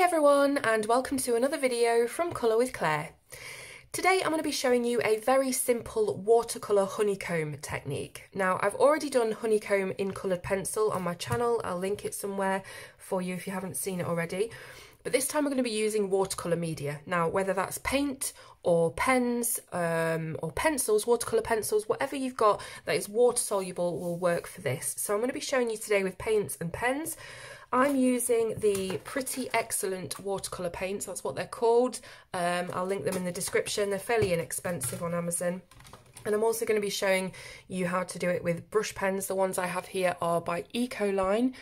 everyone, and welcome to another video from Colour with Claire. Today I'm going to be showing you a very simple watercolour honeycomb technique. Now I've already done honeycomb in coloured pencil on my channel. I'll link it somewhere for you if you haven't seen it already. But this time we're going to be using watercolour media. Now whether that's paint or pens or pencils, watercolour pencils, whatever you've got that is water soluble will work for this. So I'm going to be showing you today with paints and pens. I'm using the Pretty Excellent watercolour paints, that's what they're called. I'll link them in the description. They're fairly inexpensive on Amazon. And I'm also going to be showing you how to do it with brush pens. The ones I have here are by Ecoline.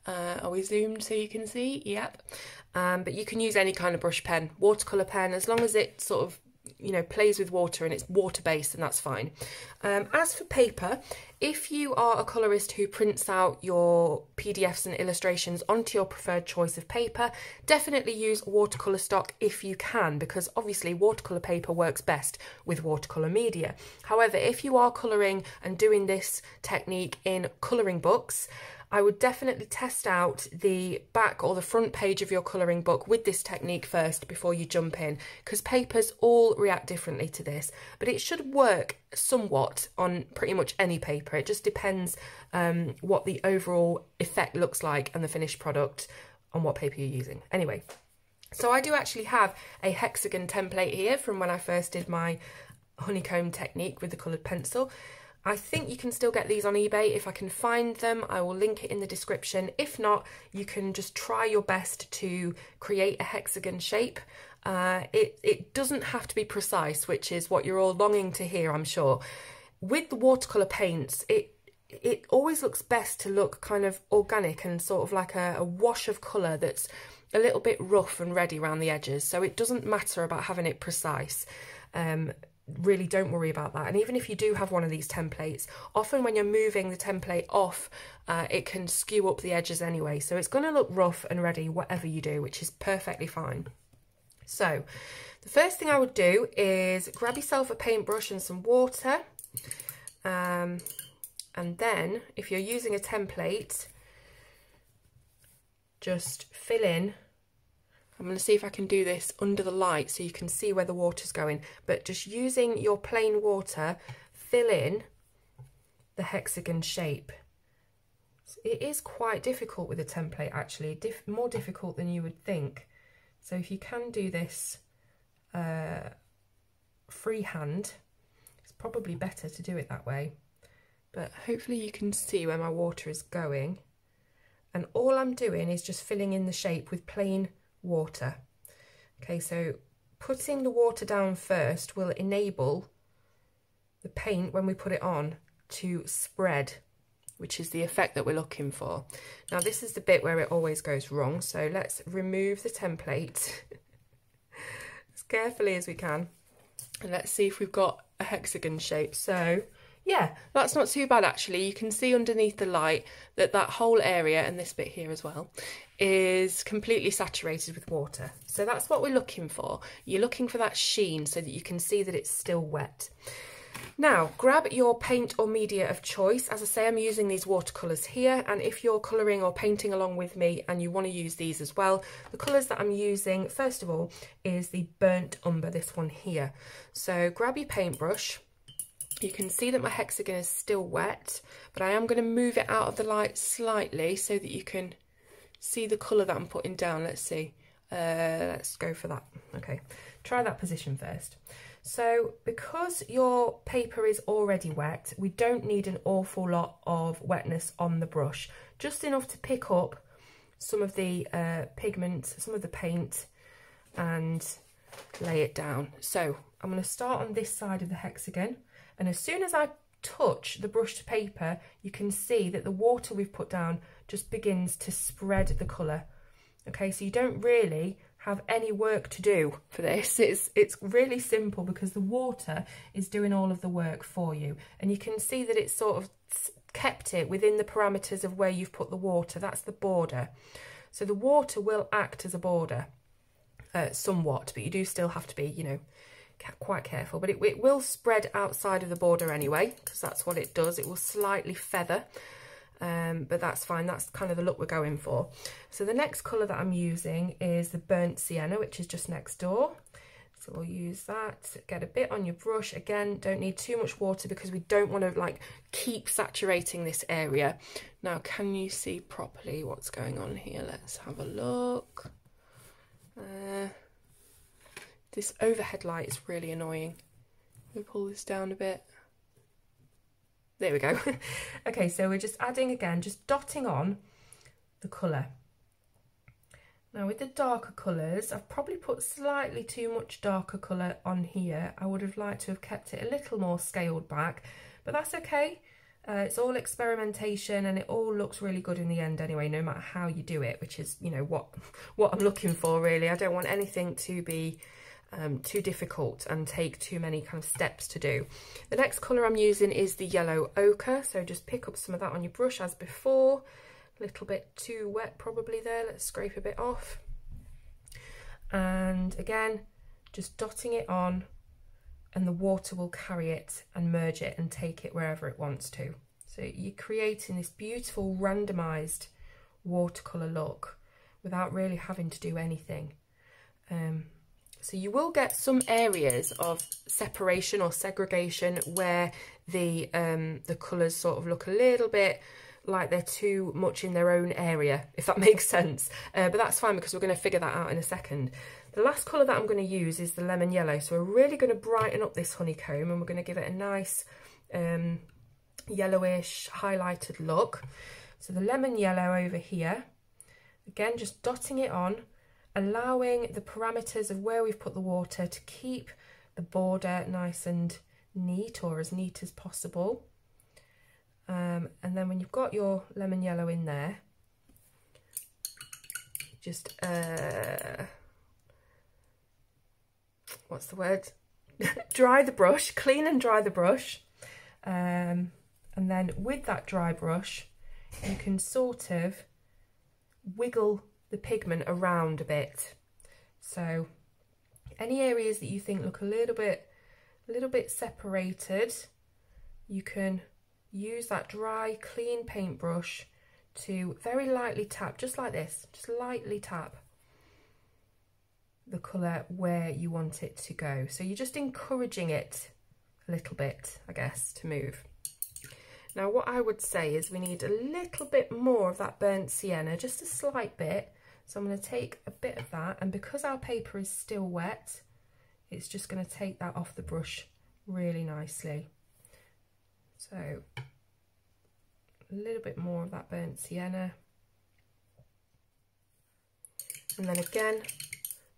Are we zoomed so you can see? Yep. But you can use any kind of brush pen, watercolour pen, as long as it sort of, you know, plays with water and it's water based, and that's fine. As for paper, if you are a colorist who prints out your PDFs and illustrations onto your preferred choice of paper, definitely use watercolour stock if you can, because obviously watercolour paper works best with watercolour media. However, if you are colouring and doing this technique in colouring books, I would definitely test out the back or the front page of your colouring book with this technique first before you jump in, because papers all react differently to this, but it should work somewhat on pretty much any paper. It just depends what the overall effect looks like and the finished product on what paper you're using. Anyway, so I do actually have a hexagon template here from when I first did my honeycomb technique with the coloured pencil. I think you can still get these on eBay. If I can find them, I will link it in the description. If not, you can just try your best to create a hexagon shape. It doesn't have to be precise, which is what you're all longing to hear, I'm sure. With the watercolour paints, it always looks best to look kind of organic and sort of like a wash of colour that's a little bit rough and ready around the edges. So it doesn't matter about having it precise. Really don't worry about that. And even if you do have one of these templates, often when you're moving the template off, it can skew up the edges anyway, so it's going to look rough and ready whatever you do, which is perfectly fine. So the first thing I would do is grab yourself a paintbrush and some water, and then if you're using a template, just fill in. I'm going to see if I can do this under the light so you can see where the water's going. But just using your plain water, fill in the hexagon shape. It is quite difficult with a template, actually, more difficult than you would think. So if you can do this freehand, it's probably better to do it that way. But hopefully you can see where my water is going. And all I'm doing is just filling in the shape with plain water. Okay, so putting the water down first will enable the paint, when we put it on, to spread, which is the effect that we're looking for. Now this is the bit where it always goes wrong, so let's remove the template as carefully as we can, and let's see if we've got a hexagon shape. So yeah, that's not too bad actually. You can see underneath the light that that whole area, and this bit here as well, is completely saturated with water. So that's what we're looking for. You're looking for that sheen so that you can see that it's still wet. Now, grab your paint or media of choice. As I say, I'm using these watercolours here, and if you're colouring or painting along with me and you want to use these as well, the colours that I'm using, first of all, is the burnt umber, this one here. So grab your paintbrush. You can see that my hexagon is still wet, but I am going to move it out of the light slightly so that you can see the colour that I'm putting down. Let's see. Let's go for that. Okay, try that position first. So because your paper is already wet, we don't need an awful lot of wetness on the brush, just enough to pick up some of the pigment, some of the paint, and lay it down. So I'm going to start on this side of the hexagon. And as soon as I touch the brushed paper, you can see that the water we've put down just begins to spread the colour. Okay, so you don't really have any work to do for this. It's really simple because the water is doing all of the work for you. And you can see that it's sort of kept it within the parameters of where you've put the water. That's the border. So the water will act as a border somewhat, but you do still have to be, you know, quite careful, but it will spread outside of the border anyway, because that's what it does. It will slightly feather but that's fine. That's kind of the look we're going for. So the next colour that I'm using is the burnt sienna, which is just next door. So we'll use that. Get a bit on your brush. Again, don't need too much water because we don't want to like keep saturating this area. Now, can you see properly what's going on here? Let's have a look. This overhead light is really annoying. Let me pull this down a bit. There we go. Okay, so we're just adding again, just dotting on the colour. Now with the darker colours, I've probably put slightly too much darker colour on here. I would have liked to have kept it a little more scaled back, but that's okay. It's all experimentation and it all looks really good in the end anyway, no matter how you do it, which is, you know, what I'm looking for really. I don't want anything to be too difficult and take too many kind of steps to do. The next colour I'm using is the yellow ochre, so just pick up some of that on your brush as before. A little bit too wet probably there, let's scrape a bit off. And again, just dotting it on, and the water will carry it and merge it and take it wherever it wants to. So you're creating this beautiful randomised watercolour look without really having to do anything. So you will get some areas of separation or segregation where the colours sort of look a little bit like they're too much in their own area, if that makes sense. But that's fine because we're going to figure that out in a second. The last colour that I'm going to use is the lemon yellow. So we're really going to brighten up this honeycomb and we're going to give it a nice yellowish highlighted look. So the lemon yellow over here, again just dotting it on, allowing the parameters of where we've put the water to keep the border nice and neat, or as neat as possible. And then when you've got your lemon yellow in there, just what's the word? Dry the brush, clean and dry the brush. And then with that dry brush, you can sort of wiggle the pigment around a bit. So any areas that you think look a little bit separated, you can use that dry, clean paintbrush to very lightly tap, just like this, just lightly tap the colour where you want it to go. So you're just encouraging it a little bit, I guess, to move. Now what I would say is we need a little bit more of that burnt sienna, just a slight bit. So I'm going to take a bit of that, and because our paper is still wet, it's just going to take that off the brush really nicely. So a little bit more of that burnt sienna. And then again,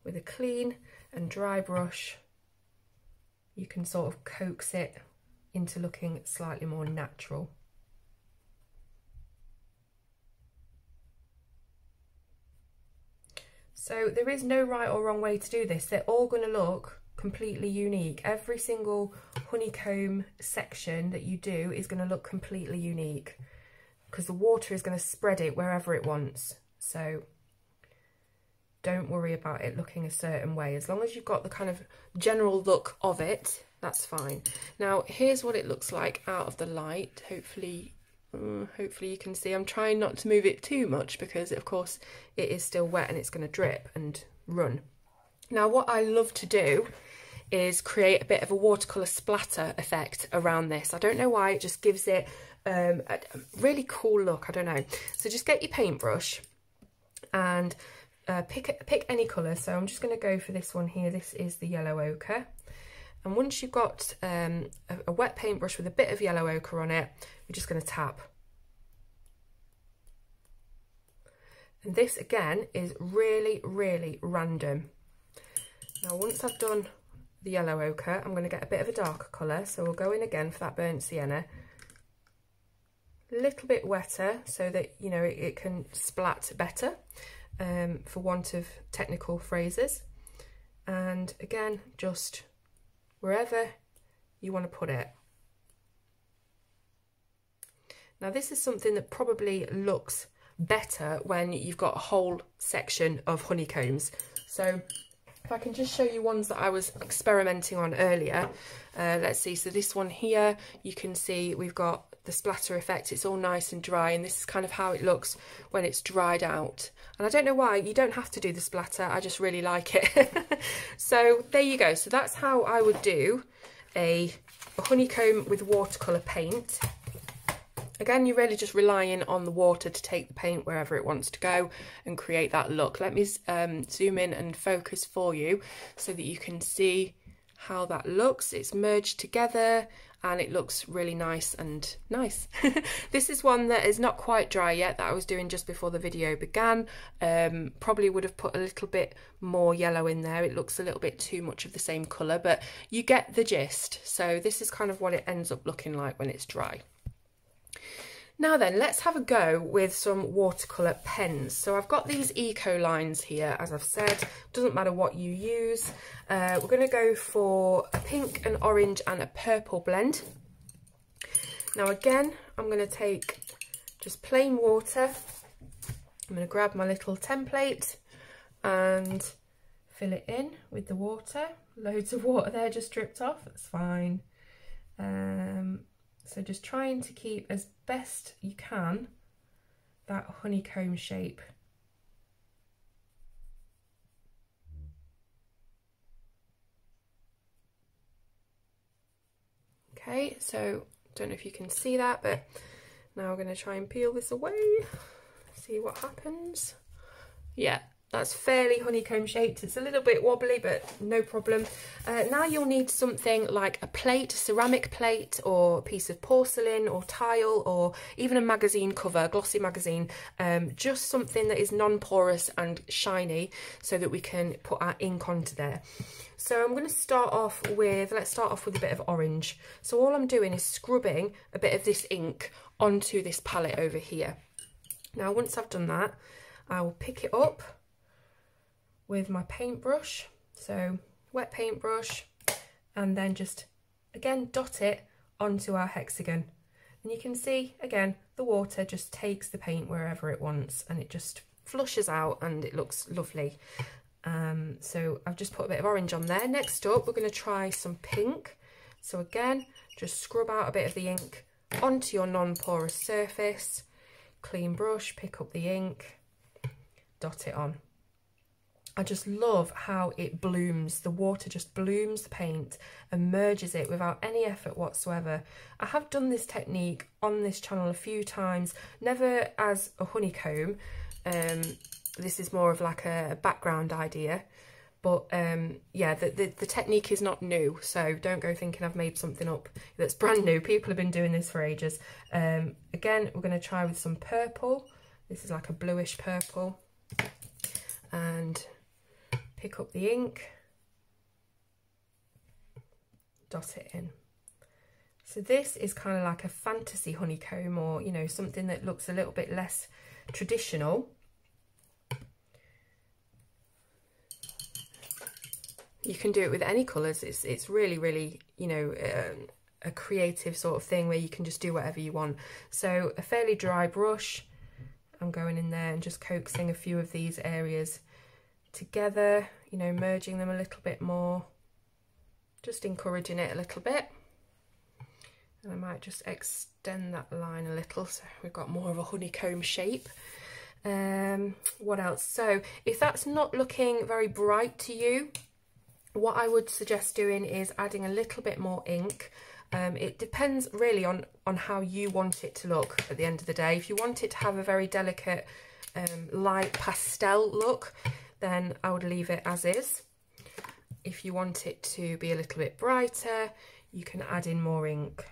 with a clean and dry brush, you can sort of coax it into looking slightly more natural. So there is no right or wrong way to do this. They're all going to look completely unique. Every single honeycomb section that you do is going to look completely unique because the water is going to spread it wherever it wants. So don't worry about it looking a certain way. As long as you've got the kind of general look of it, that's fine. Now here's what it looks like out of the light. Hopefully you can see. I'm trying not to move it too much because of course it is still wet and it's going to drip and run. Now what I love to do is create a bit of a watercolour splatter effect around this. I don't know why, it just gives it a really cool look, I don't know. So just get your paintbrush and pick any colour. So I'm just going to go for this one here. This is the yellow ochre. And once you've got a wet paintbrush with a bit of yellow ochre on it, we're just going to tap. And this again is really, really random. Now once I've done the yellow ochre, I'm going to get a bit of a darker colour. So we'll go in again for that burnt sienna. A little bit wetter so that, you know, it can splat better, for want of technical phrases. And again, just wherever you want to put it. Now this is something that probably looks better when you've got a whole section of honeycombs. So if I can just show you ones that I was experimenting on earlier. Let's see, so this one here, you can see we've got the splatter effect. It's all nice and dry, and this is kind of how it looks when it's dried out. And I don't know why, you don't have to do the splatter, I just really like it. So there you go. So that's how I would do a honeycomb with watercolour paint. Again, you're really just relying on the water to take the paint wherever it wants to go and create that look. Let me zoom in and focus for you so that you can see how that looks. It's merged together and it looks really nice and nice. This is one that is not quite dry yet, that I was doing just before the video began. Probably would have put a little bit more yellow in there. It looks a little bit too much of the same colour, but you get the gist. So this is kind of what it ends up looking like when it's dry. Now then, let's have a go with some watercolour pens. So I've got these Ecolines here, as I've said, doesn't matter what you use. We're going to go for a pink, an orange and a purple blend. Now again, I'm going to take just plain water. I'm going to grab my little template and fill it in with the water. Loads of water there just dripped off, that's fine. So just trying to keep as best you can that honeycomb shape. Okay, so don't know if you can see that, but now we're going to try and peel this away, see what happens. Yeah, that's fairly honeycomb shaped. It's a little bit wobbly, but no problem. Now you'll need something like a plate, a ceramic plate, or a piece of porcelain or tile, or even a magazine cover, a glossy magazine. Just something that is non-porous and shiny so that we can put our ink onto there. So I'm going to start off with, let's start off with a bit of orange. So all I'm doing is scrubbing a bit of this ink onto this palette over here. Now once I've done that, I will pick it up with my paintbrush, so wet paintbrush, and then just again dot it onto our hexagon. And you can see again the water just takes the paint wherever it wants and it just flushes out and it looks lovely. So I've just put a bit of orange on there. Next up we're going to try some pink. So again, just scrub out a bit of the ink onto your non-porous surface, clean brush, pick up the ink, dot it on. I just love how it blooms. The water just blooms the paint and merges it without any effort whatsoever. I have done this technique on this channel a few times, never as a honeycomb. This is more of like a background idea, but yeah, the technique is not new, so don't go thinking I've made something up that's brand new. People have been doing this for ages. Again, we're going to try with some purple. This is like a bluish purple, and pick up the ink, dot it in. So this is kind of like a fantasy honeycomb, or you know, something that looks a little bit less traditional. You can do it with any colours. It's really, you know, a creative sort of thing where you can just do whatever you want. So a fairly dry brush, I'm going in there and just coaxing a few of these areas together, you know, merging them a little bit more, just encouraging it a little bit. And I might just extend that line a little so we've got more of a honeycomb shape. What else? So if that's not looking very bright to you, what I would suggest doing is adding a little bit more ink. It depends really on how you want it to look at the end of the day. If you want it to have a very delicate light pastel look, then I would leave it as is. If you want it to be a little bit brighter, you can add in more ink.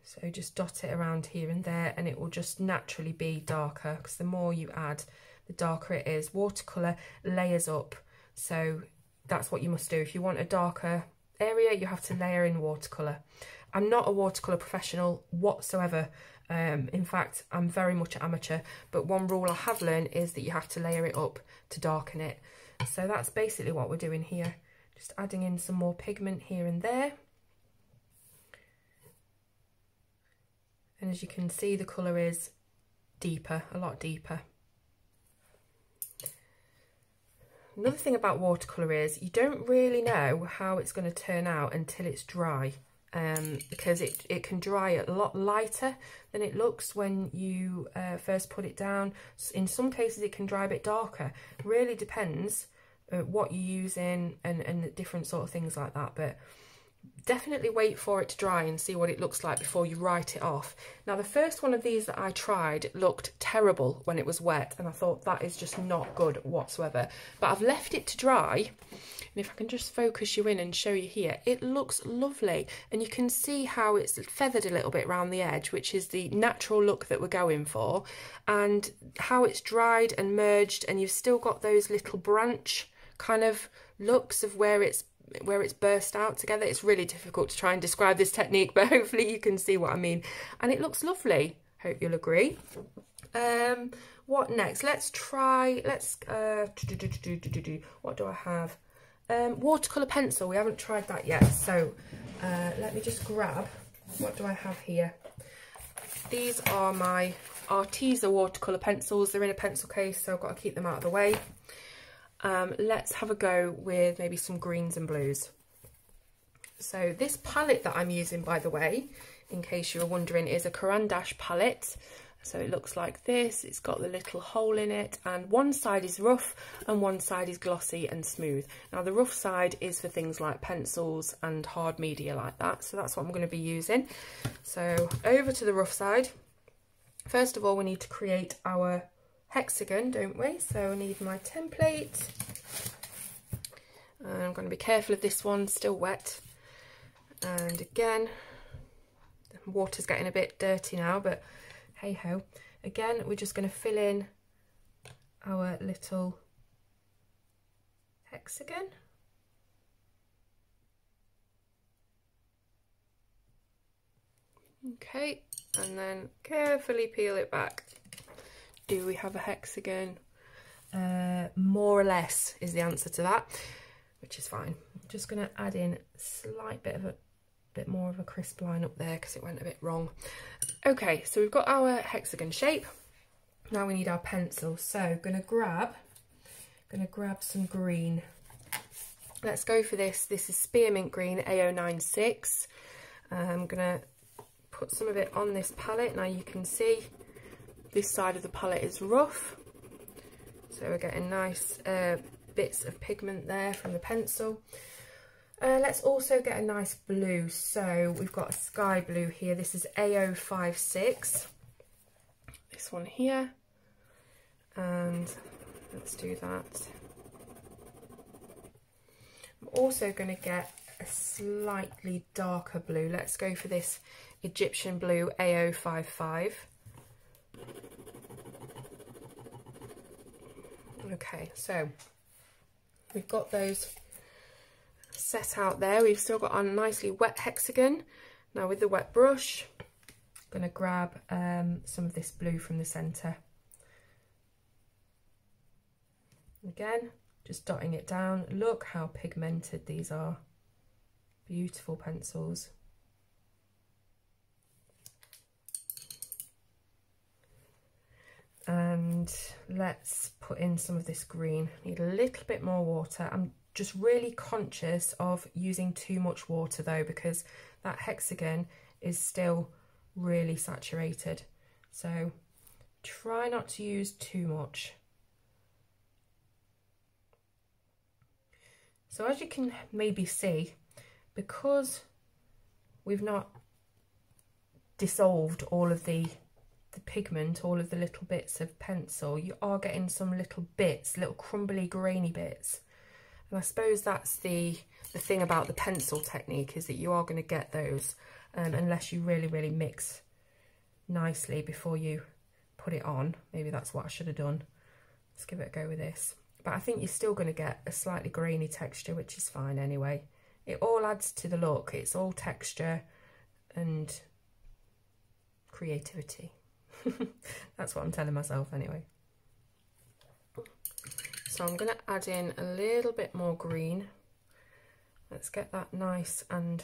So just dot it around here and there and it will just naturally be darker, because the more you add, the darker it is. Watercolour layers up, so that's what you must do. If you want a darker area, you have to layer in watercolour. I'm not a watercolour professional whatsoever. In fact, I'm very much amateur, but one rule I have learned is that you have to layer it up to darken it. So that's basically what we're doing here. Just adding in some more pigment here and there. And as you can see, the colour is deeper, a lot deeper. Another thing about watercolour is you don't really know how it's going to turn out until it's dry. because it can dry a lot lighter than it looks when you first put it down. In some cases it can dry a bit darker. Really depends what you're using and different sort of things like that, but definitely wait for it to dry and see what it looks like before you write it off. Now the first one of these that I tried looked terrible when it was wet, and I thought that is just not good whatsoever, but I've left it to dry. And if I can just focus you in and show you here, it looks lovely. And you can see how it's feathered a little bit around the edge, which is the natural look that we're going for. And how it's dried and merged, and you've still got those little branch kind of looks of where it's burst out together. It's really difficult to try and describe this technique, but hopefully you can see what I mean. And it looks lovely. Hope you'll agree. What next? Let's what do I have? Watercolour pencil. We haven't tried that yet, so let me just grab, what do I have here? These are my Arteza watercolour pencils. They're in a pencil case, so I've got to keep them out of the way. Let's have a go with maybe some greens and blues. So this palette that I'm using, by the way, in case you were wondering, is a Caran d'Ache palette. So it looks like this. It's got the little hole in it, and one side is rough and one side is glossy and smooth. Now the rough side is for things like pencils and hard media like that, so that's what I'm going to be using. So over to the rough side. First of all, we need to create our hexagon, don't we? So I need my template. I'm going to be careful of this one, still wet. And again, the water's getting a bit dirty now, but hey ho. Again, we're just going to fill in our little hexagon. Okay, and then carefully peel it back. Do we have a hexagon? More or less is the answer to that, which is fine. I'm just going to add in a slight bit more of a crisp line up there because it went a bit wrong. Okay, so we've got our hexagon shape. Now we need our pencil. So gonna grab some green. Let's go for this. This is Spearmint Green A096. I'm gonna put some of it on this palette. Now you can see this side of the palette is rough, so we're getting nice bits of pigment there from the pencil. Let's also get a nice blue. So we've got a sky blue here. This is A056. This one here. And let's do that. I'm also going to get a slightly darker blue. Let's go for this Egyptian blue A055. Okay, so we've got those set out there. We've still got our nicely wet hexagon. Now with the wet brush, I'm going to grab some of this blue from the centre. Again, just dotting it down. Look how pigmented these are. Beautiful pencils. And let's put in some of this green. Need a little bit more water. I'm just really conscious of using too much water though, because that hexagon is still really saturated. So try not to use too much. So as you can maybe see, because we've not dissolved all of the pigment, all of the little bits of pencil, you are getting some little bits, little crumbly, grainy bits. And I suppose that's the thing about the pencil technique, is that you are going to get those unless you really mix nicely before you put it on. Maybe that's what I should have done. Let's give it a go with this. But I think you're still going to get a slightly grainy texture, which is fine anyway. It all adds to the look. It's all texture and creativity. That's what I'm telling myself anyway. So I'm going to add in a little bit more green. Let's get that nice and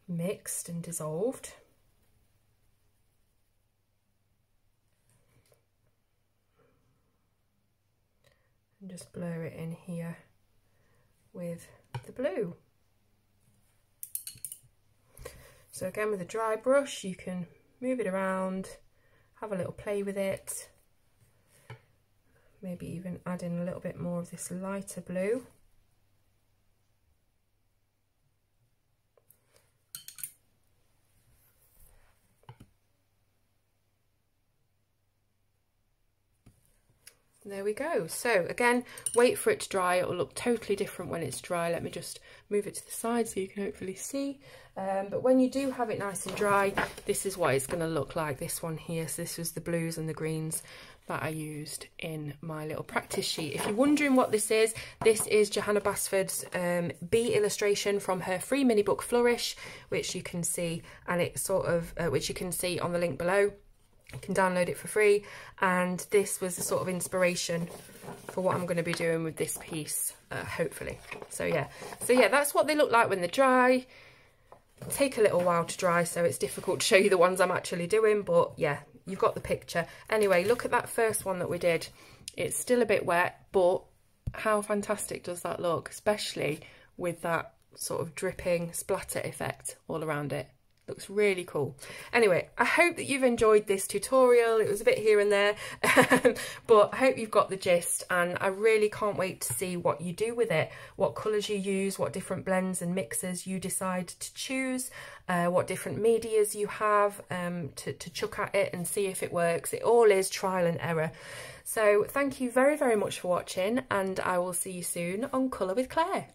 mixed and dissolved. And just blur it in here with the blue. So again, with a dry brush, you can move it around, have a little play with it, maybe even add in a little bit more of this lighter blue. There we go. So again, wait for it to dry. It will look totally different when it's dry. Let me just move it to the side so you can hopefully see. But when you do have it nice and dry, this is what it's going to look like. This one here. So this was the blues and the greens that I used in my little practice sheet. If you're wondering what this is Johanna Basford's bee illustration from her free mini book Flourish, which you can see, and it's sort of which you can see on the link below. You can download it for free, and this was the sort of inspiration for what I'm going to be doing with this piece, hopefully. So yeah, that's what they look like when they're dry. Take a little while to dry, so it's difficult to show you the ones I'm actually doing, but yeah, you've got the picture. Anyway, look at that first one that we did. It's still a bit wet, but how fantastic does that look, especially with that sort of dripping splatter effect all around it. Looks really cool. Anyway, I hope that you've enjoyed this tutorial. It was a bit here and there, but I hope you've got the gist, and I really can't wait to see what you do with it, what colours you use, what different blends and mixes you decide to choose, what different medias you have to chuck at it and see if it works. It all is trial and error. So thank you very, very much for watching, and I will see you soon on Colour with Claire.